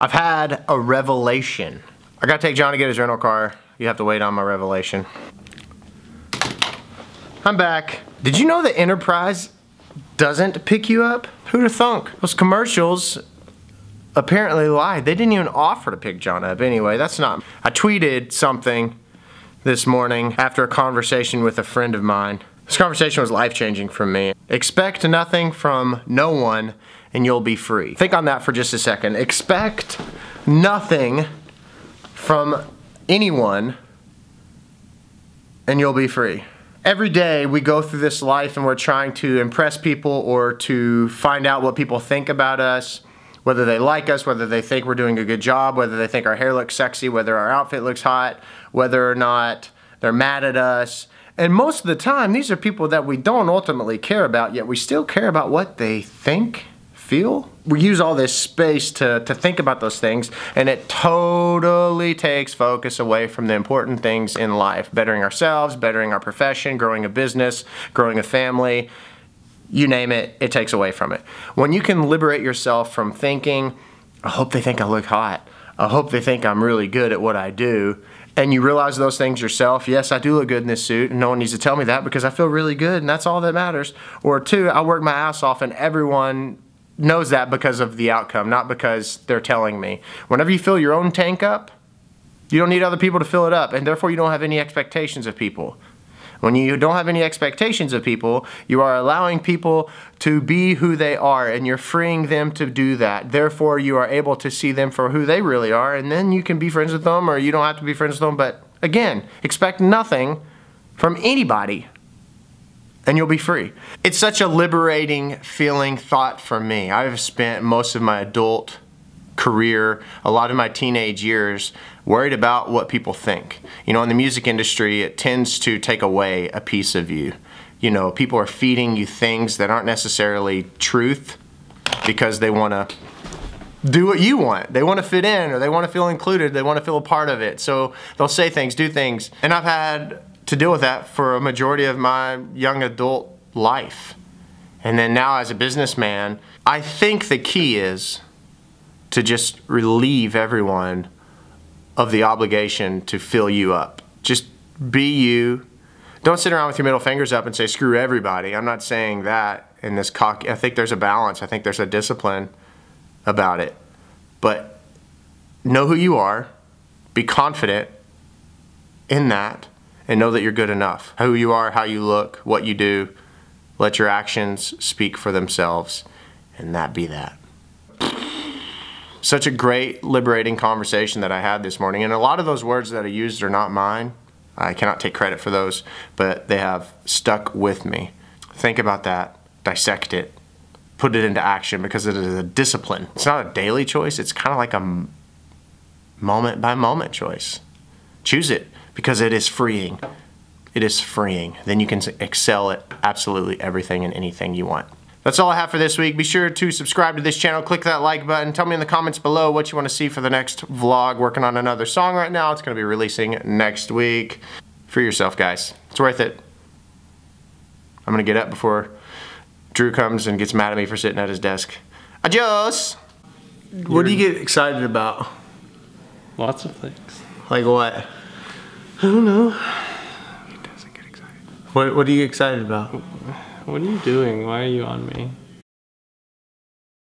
I've had a revelation. I gotta take John to get his rental car. You have to wait on my revelation. I'm back. Did you know that Enterprise doesn't pick you up? Who'd have thunk? Those commercials apparently lied. They didn't even offer to pick John up. Anyway, that's not. I tweeted something this morning after a conversation with a friend of mine. This conversation was life-changing for me. Expect nothing from no one and you'll be free. Think on that for just a second. Expect nothing from anyone and you'll be free. Every day we go through this life and we're trying to impress people or to find out what people think about us, whether they like us, whether they think we're doing a good job, whether they think our hair looks sexy, whether our outfit looks hot, whether or not they're mad at us. And most of the time, these are people that we don't ultimately care about, yet we still care about what they think, feel. We use all this space to think about those things, and it totally takes focus away from the important things in life. Bettering ourselves, bettering our profession, growing a business, growing a family, you name it, it takes away from it. When you can liberate yourself from thinking, I hope they think I look hot, I hope they think I'm really good at what I do, and you realize those things yourself. Yes, I do look good in this suit, and no one needs to tell me that because I feel really good, and that's all that matters. Or two, I work my ass off, and everyone knows that because of the outcome, not because they're telling me. Whenever you fill your own tank up, you don't need other people to fill it up, and therefore you don't have any expectations of people. When you don't have any expectations of people, you are allowing people to be who they are, and you're freeing them to do that. Therefore, you are able to see them for who they really are, and then you can be friends with them, or you don't have to be friends with them. But again, expect nothing from anybody, and you'll be free. It's such a liberating feeling thought for me. I've spent most of my adult career, a lot of my teenage years, worried about what people think. You know, in the music industry, it tends to take away a piece of you. You know, people are feeding you things that aren't necessarily truth because they want to do what you want. They want to fit in, or they want to feel included, they want to feel a part of it. So they'll say things, do things. And I've had to deal with that for a majority of my young adult life. And then now as a businessman, I think the key is to just relieve everyone of the obligation to fill you up. Just be you. Don't sit around with your middle fingers up and say, screw everybody. I'm not saying that in this I think there's a balance. I think there's a discipline about it. But know who you are, be confident in that, and know that you're good enough. Who you are, how you look, what you do, let your actions speak for themselves, and that be that. Such a great, liberating conversation that I had this morning. And a lot of those words that I used are not mine. I cannot take credit for those, but they have stuck with me. Think about that, dissect it, put it into action, because it is a discipline. It's not a daily choice, it's kind of like a moment by moment choice. Choose it, because it is freeing. It is freeing. Then you can excel at absolutely everything and anything you want. That's all I have for this week. Be sure to subscribe to this channel, click that like button, tell me in the comments below what you want to see for the next vlog. Working on another song right now. It's going to be releasing next week. Free yourself, guys. It's worth it. I'm going to get up before Drew comes and gets mad at me for sitting at his desk. Adios! What do you get excited about? Lots of things. Like what? I don't know. He doesn't get excited. What are you excited about? What are you doing? Why are you on me?